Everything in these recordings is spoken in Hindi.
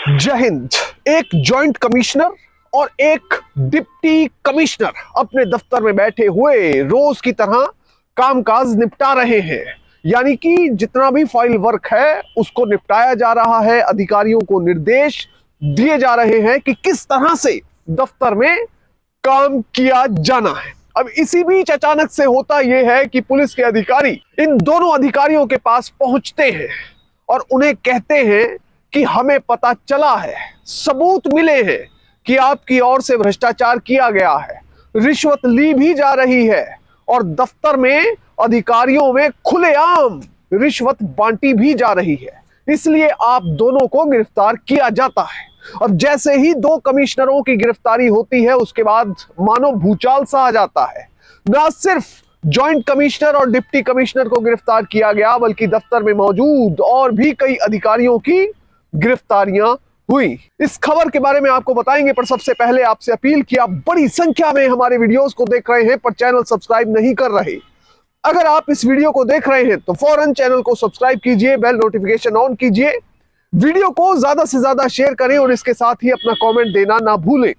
जय हिंद। एक जॉइंट कमिश्नर और एक डिप्टी कमिश्नर अपने दफ्तर में बैठे हुए रोज की तरह कामकाज निपटा रहे हैं। यानी कि जितना भी फाइल वर्क है उसको निपटाया जा रहा है। अधिकारियों को निर्देश दिए जा रहे हैं कि किस तरह से दफ्तर में काम किया जाना है। अब इसी बीच अचानक से होता यह है कि पुलिस के अधिकारी इन दोनों अधिकारियों के पास पहुंचते हैं और उन्हें कहते हैं कि हमें पता चला है, सबूत मिले हैं कि आपकी ओर से भ्रष्टाचार किया गया है, रिश्वत ली भी जा रही है और दफ्तर में अधिकारियों में खुलेआम रिश्वत बांटी भी जा रही है। इसलिए आप दोनों को गिरफ्तार किया जाता है। और जैसे ही दो कमिश्नरों की गिरफ्तारी होती है उसके बाद मानो भूचाल सा आ जाता है। न सिर्फ जॉइंट कमिश्नर और डिप्टी कमिश्नर को गिरफ्तार किया गया बल्कि दफ्तर में मौजूद और भी कई अधिकारियों की गिरफ्तारियां हुई। इस खबर के बारे में आपको बताएंगे, पर सबसे पहले आपसे अपील कि आप बड़ी संख्या में हमारे वीडियोस को देख रहे हैं पर चैनल सब्सक्राइब नहीं कर रहे। अगर आप इस वीडियो को देख रहे हैं तो फौरन चैनल को सब्सक्राइब कीजिए, बेल नोटिफिकेशन ऑन कीजिए, वीडियो को ज्यादा से ज्यादा शेयर करें और इसके साथ ही अपना कमेंट देना ना भूलें।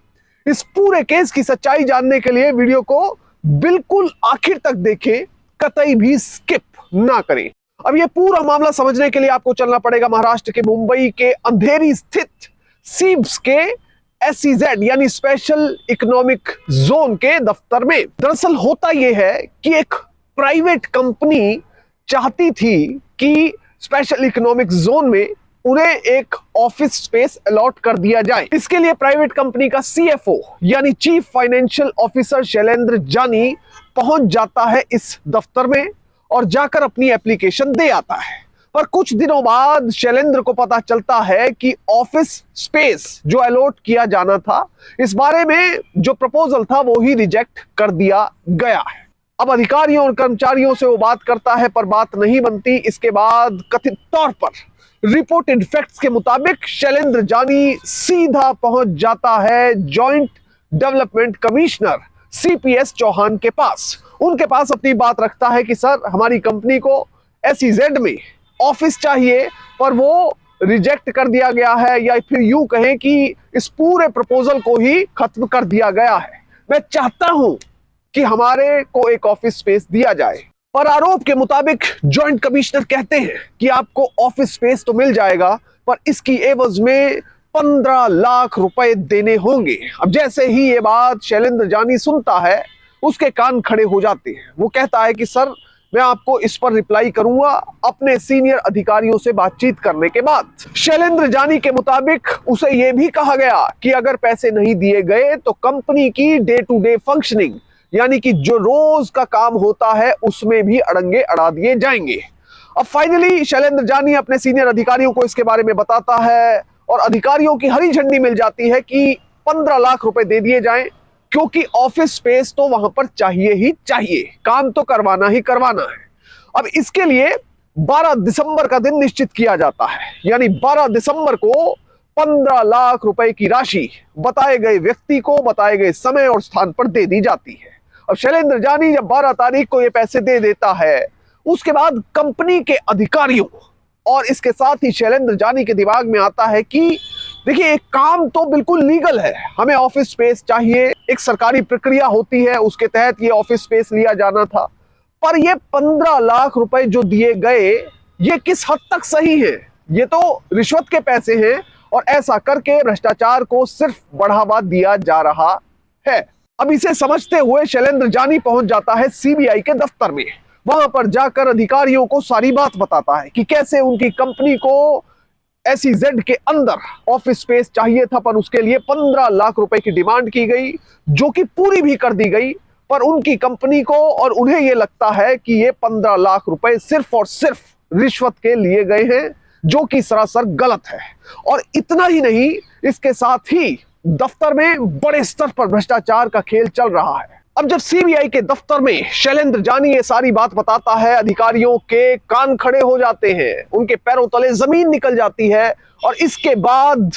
इस पूरे केस की सच्चाई जानने के लिए वीडियो को बिल्कुल आखिर तक देखें, कतई भी स्किप ना करें। अब ये पूरा मामला समझने के लिए आपको चलना पड़ेगा महाराष्ट्र के मुंबई के अंधेरी स्थित सीब्स के SEZ यानी स्पेशल इकोनॉमिक जोन के दफ्तर में। दरअसल होता यह है कि एक प्राइवेट कंपनी चाहती थी कि स्पेशल इकोनॉमिक जोन में उन्हें एक ऑफिस स्पेस अलॉट कर दिया जाए। इसके लिए प्राइवेट कंपनी का CFO यानी चीफ फाइनेंशियल ऑफिसर शैलेंद्र जानी पहुंच जाता है इस दफ्तर में और जाकर अपनी एप्लीकेशन दे आता है। पर कुछ दिनों बाद शैलेंद्र को पता चलता है कि ऑफिस स्पेस जो अलॉट किया जाना था, इस बारे में जो प्रपोजल था वो ही रिजेक्ट कर दिया गया है। अब अधिकारियों और कर्मचारियों से वो बात करता है पर बात नहीं बनती। इसके बाद कथित तौर पर रिपोर्टेड फैक्ट्स के मुताबिक शैलेंद्र जानी सीधा पहुंच जाता है joint development commissioner CPS Chauhan के पास। उनके पास अपनी बात रखता है कि सर, हमारी कंपनी को SEZ में ऑफिस चाहिए पर वो रिजेक्ट कर दिया गया है, या फिर यूं कहें कि इस पूरे प्रपोजल को ही खत्म कर दिया गया है। मैं चाहता हूं कि हमारे को एक ऑफिस स्पेस दिया जाए। पर आरोप के मुताबिक जॉइंट कमिश्नर कहते हैं कि आपको ऑफिस स्पेस तो मिल जाएगा पर इसकी एवज में 15 लाख रुपए देने होंगे। अब जैसे ही ये बात शैलेंद्र जानी सुनता है उसके कान खड़े हो जाते हैं। वो कहता है कि सर, मैं आपको इस पर रिप्लाई करूंगा अपने सीनियर अधिकारियों से बातचीत करने के बाद। शैलेंद्र जानी के मुताबिक उसे यह भी कहा गया कि अगर पैसे नहीं दिए गए तो कंपनी की डे टू डे फंक्शनिंग यानी कि जो रोज का काम होता है उसमें भी अड़ंगे अड़ा दिए जाएंगे। अब फाइनली शैलेंद्र जानी अपने सीनियर अधिकारियों को इसके बारे में बताता है और अधिकारियों की हरी झंडी मिल जाती है कि 15 लाख रुपए दे दिए जाएं, क्योंकि ऑफिस स्पेस तो वहां पर चाहिए ही चाहिए, काम तो करवाना ही करवाना है। अब इसके लिए 12 दिसंबर का दिन निश्चित किया जाता है, यानी 12 दिसंबर को 15 लाख रुपए की राशि बताए गए व्यक्ति को बताए गए समय और स्थान पर दे दी जाती है। अब शैलेंद्र जानी जब 12 तारीख को ये पैसे दे देता है, उसके बाद कंपनी के अधिकारियों और इसके साथ ही शैलेंद्र जानी के दिमाग में आता है कि देखिए, एक काम तो बिल्कुल लीगल है, हमें ऑफिस स्पेस चाहिए, एक सरकारी प्रक्रिया होती है, उसके तहत ये ऑफिस स्पेस लिया जाना था। पर ये 15 लाख रुपए जो दिए गए ये किस हद तक सही है? ये तो रिश्वत के पैसे हैं और ऐसा करके भ्रष्टाचार को सिर्फ बढ़ावा दिया जा रहा है। अब इसे समझते हुए शैलेंद्र जानी पहुंच जाता है CBI के दफ्तर में। वहां पर जाकर अधिकारियों को सारी बात बताता है कि कैसे उनकी कंपनी को SEZ के अंदर ऑफिस स्पेस चाहिए था पर उसके लिए 15 लाख रुपए की डिमांड की गई, जो कि पूरी भी कर दी गई। पर उनकी कंपनी को और उन्हें यह लगता है कि ये 15 लाख रुपए सिर्फ और सिर्फ रिश्वत के लिए गए हैं, जो कि सरासर गलत है। और इतना ही नहीं, इसके साथ ही दफ्तर में बड़े स्तर पर भ्रष्टाचार का खेल चल रहा है। अब जब CBI के दफ्तर में शैलेंद्र जानी ये सारी बात बताता है, अधिकारियों के कान खड़े हो जाते हैं, उनके पैरों तले जमीन निकल जाती है और इसके बाद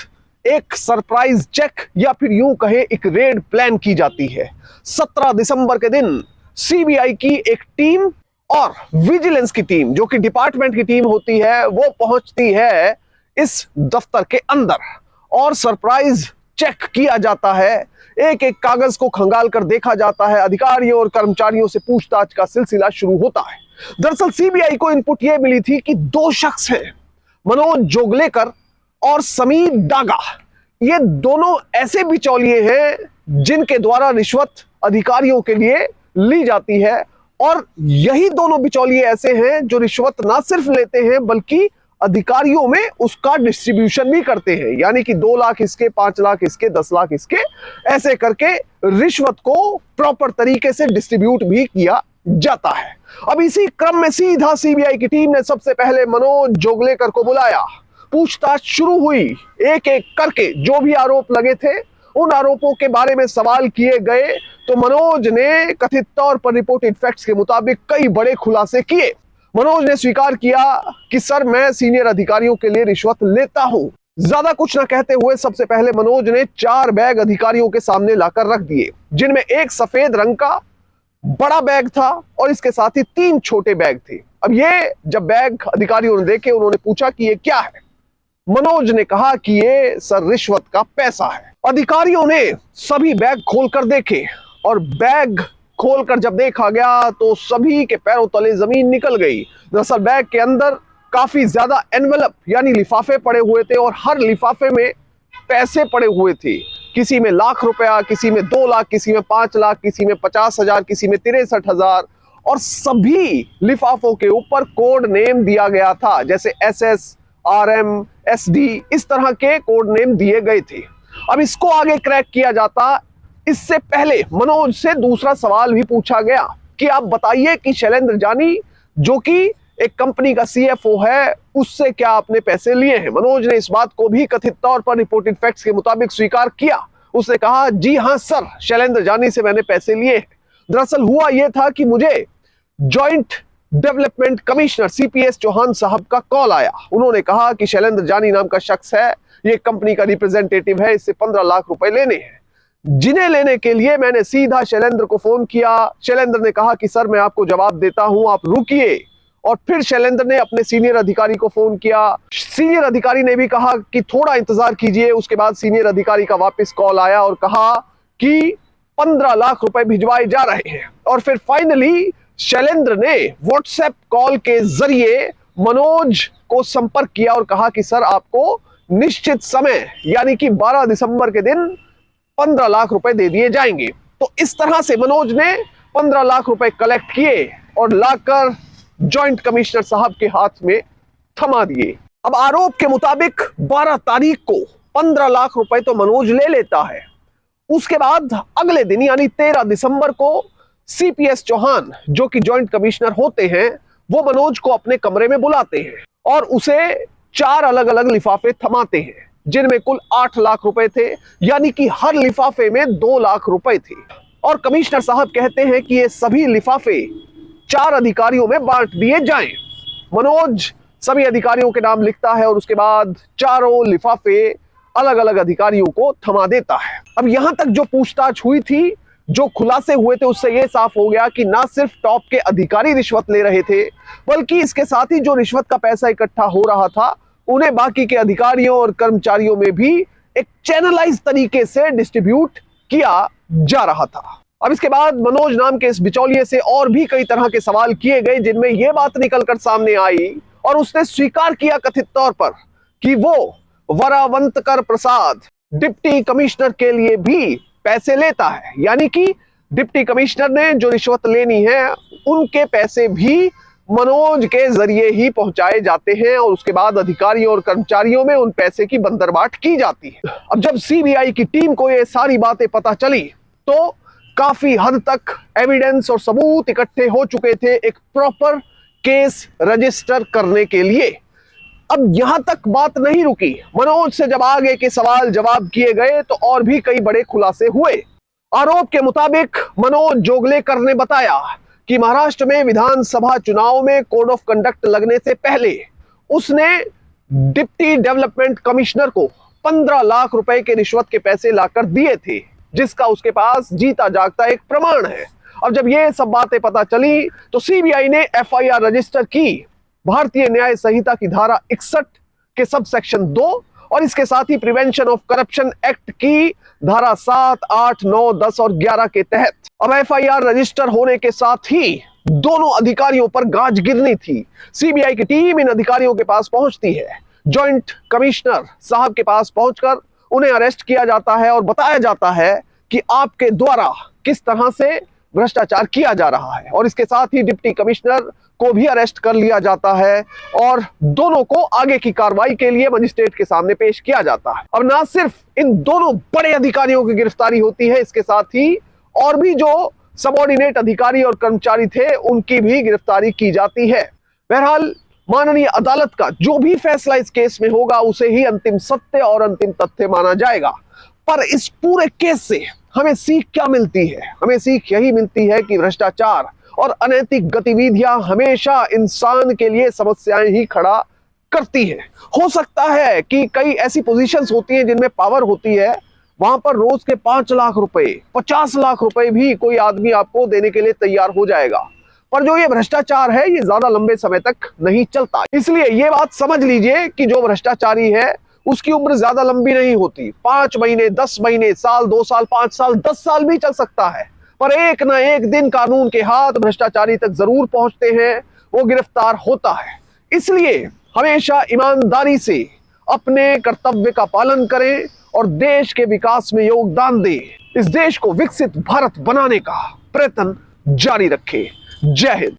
एक सरप्राइज चेक या फिर यूं कहें एक रेड प्लान की जाती है। 17 दिसंबर के दिन CBI की एक टीम और विजिलेंस की टीम, जो कि डिपार्टमेंट की टीम होती है, वो पहुंचती है इस दफ्तर के अंदर और सरप्राइज चेक किया जाता है। एक एक कागज को खंगाल कर देखा जाता है। अधिकारियों और कर्मचारियों से पूछताछ का सिलसिला शुरू होता है। दरअसल सीबीआई को इनपुट यह मिली थी कि दो शख्स हैं, मनोज जोगलेकर और समीर डागा। ये दोनों ऐसे बिचौलिए हैं जिनके द्वारा रिश्वत अधिकारियों के लिए ली जाती है, और यही दोनों बिचौलिए ऐसे हैं जो रिश्वत ना सिर्फ लेते हैं बल्कि अधिकारियों में उसका डिस्ट्रीब्यूशन भी करते हैं। यानी कि 2 लाख इसके, 5 लाख इसके, 10 लाख इसके, ऐसे करके रिश्वत को प्रॉपर तरीके से डिस्ट्रीब्यूट भी किया जाता है। अब इसी क्रम में सीधा सीबीआई की टीम ने सबसे पहले मनोज जोगलेकर को बुलाया। पूछताछ शुरू हुई। एक एक करके जो भी आरोप लगे थे उन आरोपों के बारे में सवाल किए गए तो मनोज ने कथित तौर पर रिपोर्टेड फैक्ट्स के मुताबिक कई बड़े खुलासे किए। मनोज ने स्वीकार किया कि सर, मैं सीनियर अधिकारियों के लिए रिश्वत लेता हूं। ज्यादा कुछ न कहते हुए सबसे पहले मनोज ने 4 बैग अधिकारियों के सामने लाकर रख दिए, जिनमें एक सफेद रंग का बड़ा बैग था और इसके साथ ही 3 छोटे बैग थे। अब ये जब बैग अधिकारियों ने देखे, उन्होंने पूछा कि ये क्या है। मनोज ने कहा कि ये सर रिश्वत का पैसा है। अधिकारियों ने सभी बैग खोलकर देखे और बैग खोलकर जब देखा गया तो सभी के पैरों तले जमीन निकल गई। दरअसल बैग के अंदर काफी ज्यादा एनवेलप यानी लिफाफे पड़े हुए थे और हर लिफाफे में पैसे पड़े हुए थे। किसी में लाख रुपया, किसी में 2 लाख, किसी में 5 लाख, किसी में 50,000, किसी में 63,000, और सभी लिफाफों के ऊपर कोड नेम दिया गया था, जैसे SS, RM, SD, इस तरह के कोड नेम दिए गए थे। अब इसको आगे क्रैक किया जाता, इससे पहले मनोज से दूसरा सवाल भी पूछा गया कि आप बताइए कि शैलेंद्र जानी, जो कि एक कंपनी का CFO है, उससे क्या आपने पैसे लिए हैं। मनोज ने इस बात को भी कथित तौर पर रिपोर्टेड फैक्ट्स के मुताबिक स्वीकार किया। उसने कहा, जी हां सर, शैलेंद्र जानी से मैंने पैसे लिए हैं। दरअसल हुआ यह था कि मुझे joint development commissioner CPS Chauhan साहब का कॉल आया। उन्होंने कहा कि शैलेंद्र जानी नाम का शख्स है, ये कंपनी का रिप्रेजेंटेटिव है, इससे 15 लाख रुपए लेने हैं, जिन्हें लेने के लिए मैंने सीधा शैलेंद्र को फोन किया। शैलेंद्र ने कहा कि सर, मैं आपको जवाब देता हूं, आप रुकिए। और फिर शैलेंद्र ने अपने सीनियर अधिकारी को फोन किया। सीनियर अधिकारी ने भी कहा कि थोड़ा इंतजार कीजिए। उसके बाद सीनियर अधिकारी का वापस कॉल आया और कहा कि 15 लाख रुपए भिजवाए जा रहे हैं। और फिर फाइनली शैलेंद्र ने व्हाट्सएप कॉल के जरिए मनोज को संपर्क किया और कहा कि सर, आपको निश्चित समय यानी कि 12 दिसंबर के दिन 15 लाख रुपए दे दिए जाएंगे। तो इस तरह से मनोज ने 15 लाख रुपए कलेक्ट किए और लाकर जॉइंट कमिश्नर साहब के हाथ में थमा दिए। अब आरोप के मुताबिक 12 तारीख को 15 लाख रुपए तो मनोज ले लेता है। उसके बाद अगले दिन यानी 13 दिसंबर को CPS चौहान, जो कि जॉइंट कमिश्नर होते हैं, वो मनोज को अपने कमरे में बुलाते हैं और उसे 4 अलग अलग लिफाफे थमाते हैं, जिनमें कुल 8 लाख रुपए थे, यानी कि हर लिफाफे में 2 लाख रुपए थे। और कमिश्नर साहब कहते हैं कि ये सभी लिफाफे 4 अधिकारियों में बांट दिए जाएं। मनोज सभी अधिकारियों के नाम लिखता है और उसके बाद चारों लिफाफे अलग अलग अधिकारियों को थमा देता है। अब यहां तक जो पूछताछ हुई थी, जो खुलासे हुए थे, उससे यह साफ हो गया कि ना सिर्फ टॉप के अधिकारी रिश्वत ले रहे थे, बल्कि इसके साथ ही जो रिश्वत का पैसा इकट्ठा हो रहा था, उन्हें बाकी के अधिकारियों और कर्मचारियों में भी एक चैनलाइज तरीके से डिस्ट्रीब्यूट किया जा रहा था। अब इसके बाद मनोज नाम के इस बिचौलिए से और भी कई तरह के सवाल किए गए, जिनमें यह बात निकलकर सामने आई और उसने स्वीकार किया कथित तौर पर कि वो वरावंतकर प्रसाद डिप्टी कमिश्नर के लिए भी पैसे लेता है। यानी कि डिप्टी कमिश्नर ने जो रिश्वत लेनी है, उनके पैसे भी मनोज के जरिए ही पहुंचाए जाते हैं और उसके बाद अधिकारियों और कर्मचारियों में उन पैसे की बंदरबाट की जाती है। अब जब CBI की टीम को ये सारी बातें पता चली तो काफी हद तक एविडेंस और सबूत इकट्ठे हो चुके थे एक प्रॉपर केस रजिस्टर करने के लिए। अब यहां तक बात नहीं रुकी। मनोज से जब आगे के सवाल जवाब किए गए तो और भी कई बड़े खुलासे हुए। आरोप के मुताबिक मनोज जोगलेकर ने बताया कि महाराष्ट्र में विधानसभा चुनाव में कोड ऑफ कंडक्ट लगने से पहले उसने डिप्टी डेवलपमेंट कमिश्नर को 15 लाख रुपए के रिश्वत के पैसे लाकर दिए थे, जिसका उसके पास जीता जागता एक प्रमाण है। अब जब ये सब बातें पता चली तो CBI ने FIR रजिस्टर की। भारतीय न्याय संहिता की धारा 61 के सब सेक्शन 2 और इसके साथ ही प्रिवेंशन ऑफ करप्शन एक्ट की धारा 7, 8, 9, 10 और 11 के तहत अब एफआईआर रजिस्टर होने के साथ ही दोनों अधिकारियों पर गाज गिरनी थी। सीबीआई की टीम इन अधिकारियों के पास पहुंचती है, जॉइंट कमिश्नर साहब के पास पहुंचकर उन्हें अरेस्ट किया जाता है और बताया जाता है कि आपके द्वारा किस तरह से भ्रष्टाचार किया जा रहा है, और इसके साथ ही डिप्टी कमिश्नर को भी अरेस्ट कर लिया जाता है और दोनों को आगे की कार्रवाई के लिए मजिस्ट्रेट के सामने पेश किया जाता है। अब ना सिर्फ इन दोनों बड़े अधिकारियों की गिरफ्तारी होती है, इसके साथ ही और भी जो सबऑर्डिनेट अधिकारी और कर्मचारी थे उनकी भी गिरफ्तारी की जाती है। बहरहाल माननीय अदालत का जो भी फैसला इस केस में होगा उसे ही अंतिम सत्य और अंतिम तथ्य माना जाएगा। पर इस पूरे केस से हमें सीख क्या मिलती है? हमें सीख यही मिलती है कि भ्रष्टाचार और अनैतिक गतिविधियां हमेशा इंसान के लिए समस्याएं ही खड़ा करती हैं। हो सकता है कि कई ऐसी पोजीशंस होती हैं जिनमें पावर होती है, वहां पर रोज के 5 लाख रुपए, 50 लाख रुपए भी कोई आदमी आपको देने के लिए तैयार हो जाएगा। पर जो ये भ्रष्टाचार है ये ज्यादा लंबे समय तक नहीं चलता। इसलिए ये बात समझ लीजिए कि जो भ्रष्टाचारी है उसकी उम्र ज्यादा लंबी नहीं होती। 5 महीने, 10 महीने, साल, 2 साल, 5 साल, 10 साल भी चल सकता है, पर एक ना एक दिन कानून के हाथ भ्रष्टाचारी तक जरूर पहुंचते हैं, वो गिरफ्तार होता है। इसलिए हमेशा ईमानदारी से अपने कर्तव्य का पालन करें और देश के विकास में योगदान दें। इस देश को विकसित भारत बनाने का प्रयत्न जारी रखें। जय हिंद।